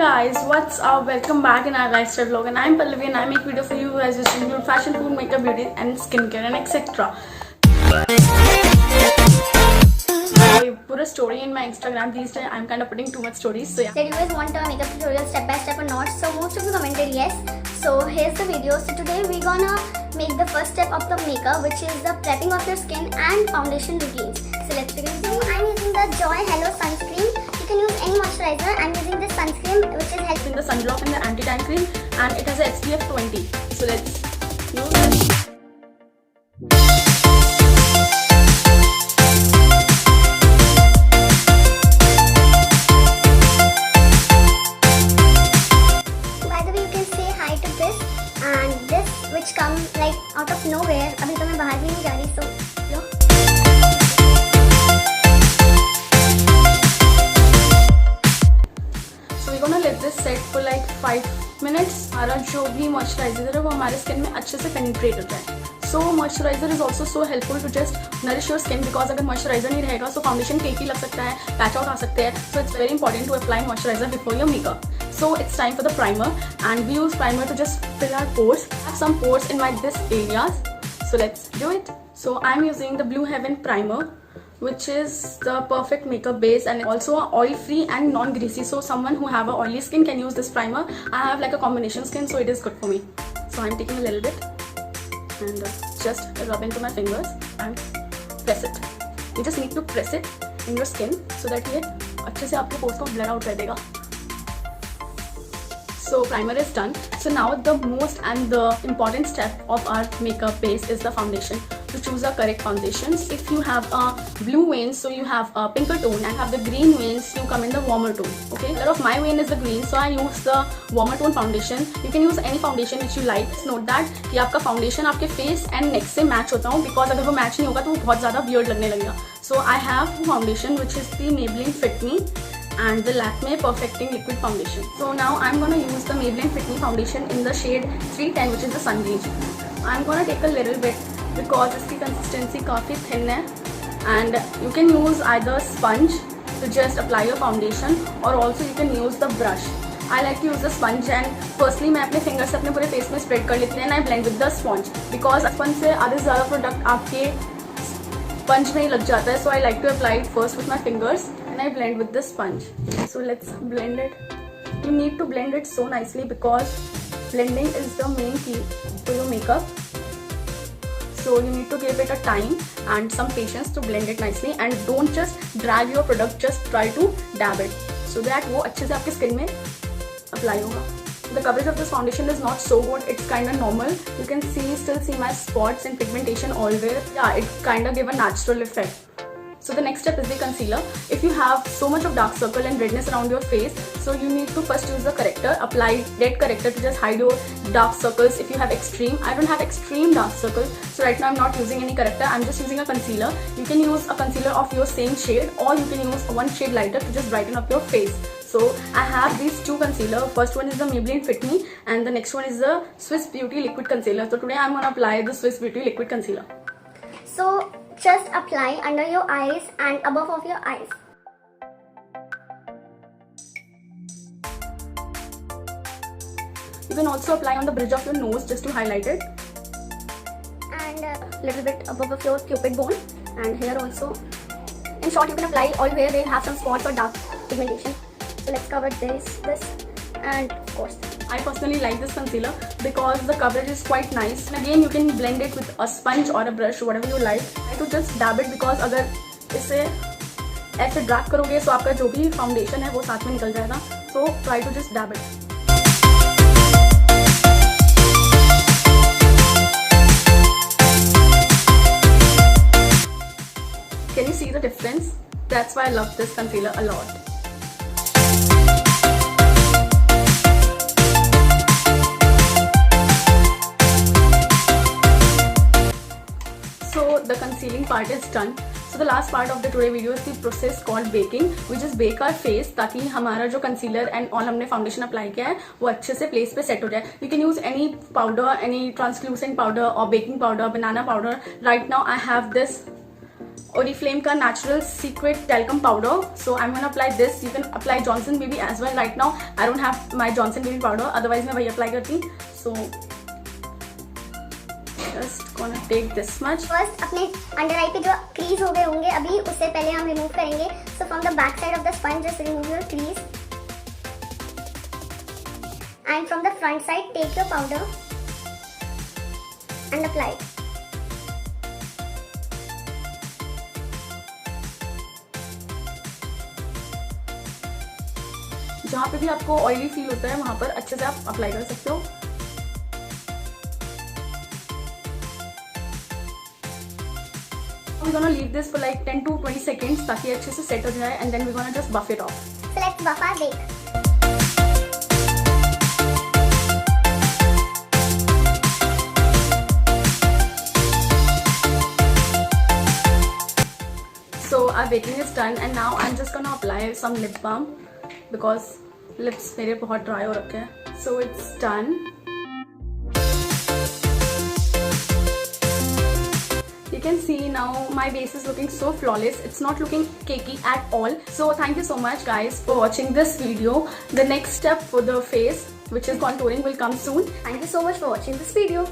guys, what's up? Welcome back in our lifestyle vlog and I'm Pallavi and I make video for you guys which include fashion, food, makeup, beauty and skincare and etc. I put a story in my Instagram these days. I'm kind of putting too much stories, so yeah. That you guys want a makeup tutorial step by step or not? So most of you commented yes. So here's the video. So today we're gonna make the first step of the makeup, which is the prepping of your skin and foundation routines. So let's begin. So I'm using the Joy Hello sunscreen. You can use any moisturizer. I'm using this sunscreen which is helping the sunblock and the anti-tan cream, and it has a SPF 20. So let's use this. which come like out of nowhere. अभी तो मैं बाहर भी नहीं जा रही, so low. So we're gonna let this set for like 5 minutes. हमारा जो भी मॉइस्चराइजर है वो हमारे स्किन में अच्छे से पेनिट्रेट हो जाए. So moisturizer is also so helpful to just nourish your skin because अगर moisturizer नहीं रहेगा so foundation cakey लग सकता है, patch out आ सकते हैं. So it's very important to apply moisturizer before your makeup. So it's time for the primer, and we use primer to just fill our pores. I have some pores in my this areas, so let's do it. So I'm using the Blue Heaven primer, which is the perfect makeup base and also oil free and non greasy. So someone who have a oily skin can use this primer. I have like a combination skin, so it is good for me. So I'm taking a little bit and just rub into my fingers and press it. You just need to press it in your skin so that ये अच्छे से आपके pores को blur out कर देगा. So primer is done. So now the most and the important step of our makeup base is the foundation. To choose a correct foundation. If you have a blue vein, so you have a pinker tone, and have the green veins, you come in the warmer tone. Okay, color of my vein is the green, so I use the warmer tone foundation. You can use any foundation which you like. Just note that कि आपका foundation आपके face and neck से match होता हो, because अगर वो match नहीं होगा तो वो बहुत ज़्यादा weird लगने लगेगा. So I have foundation which is the Maybelline Fit Me and the Lakme Perfecting Liquid Foundation. So now I'm gonna use the Maybelline Fit Me foundation in the shade 310, which is the Sun Beige. I'm gonna take a little bit because इसकी consistency काफ़ी thin है, and you can use either sponge to just apply your foundation, or also you can use the brush. I like to use the sponge, and firstly मैं अपने fingers से अपने पूरे face में spread कर लेती हूँ, and I blend with the sponge because sponge से आधे से ज़्यादा product आपके sponge में ही लग जाता है. So I like to apply it first with my fingers and I blend with the sponge. So let's blend it. You need to blend it so nicely because blending is the main key to your makeup. So you need to give it a time and some patience to blend it nicely, and don't just drag your product, just try to dab it so that वो अच्छे से आपके skin में apply होगा. The coverage of this foundation is not so good. It's kind of normal. You can still see my spots and pigmentation all there. Yeah, it kind of give a natural effect. So the next step is the concealer. If you have so much of dark circle and redness around your face, so you need to first use the corrector, apply dead corrector to just hide your dark circles. If you have extreme, I don't have extreme dark circles, so right now I'm not using any corrector. I'm just using a concealer. You can use a concealer of your same shade, or you can use one shade lighter to just brighten up your face. So I have these two concealer. First one is the Maybelline Fit Me, and the next one is the Swiss Beauty Liquid Concealer. So today I'm gonna apply the Swiss Beauty Liquid Concealer. So just apply under your eyes and above of your eyes. You can also apply on the bridge of your nose just to highlight it. And a little bit above of your cupid bone, and here also. In short, you can apply all where they have some spots or dark pigmentation. So let's cover this, and of course. I personally like this concealer because the coverage is quite nice. And again, you can blend it with a sponge or a brush, whatever you like. I to just dab it because अगर इसे ऐसे drag करोगे तो आपका जो भी foundation है वो साथ में निकल जाएगा. So try to just dab it. Can you see the difference? That's why I love this concealer a lot. So the concealing part is done. So the last part of the today video is the process called baking. We just bake our face ताकि हमारा जो concealer and all हमने foundation apply किया है वो अच्छे से place पे set हो जाए. You can use any powder, any translucent powder or baking powder, banana powder. Right now I have this Oriflame का natural secret talcum powder. So I'm gonna apply this. You can apply Johnson Baby as well. Right now I don't have my Johnson Baby powder. Otherwise मैं वही apply करती. So just gonna take this much. First अपने under आई पे जो crease हो गए होंगे अभी उससे पहले हम रिमूव करेंगे. So from the back side of the sponge just remove your crease. And from the front side take your powder and apply it. जहाँ पे भी आपको ऑयली फील होता है वहां पर अच्छे से आप अप्लाई कर सकते हो. We're gonna leave this for like 10 to 20 seconds ताकि अच्छे से सेट हो जाए and then we're gonna just buff it off. So let's buff our bake. So our baking is done and now I'm just gonna apply some lip balm because lips मेरे बहुत dry हो रखे हैं. So it's done. You can see now my base is looking so flawless. It's not looking cakey at all. So thank you so much guys for watching this video. The next step for the face, which is contouring, will come soon. Thank you so much for watching this video.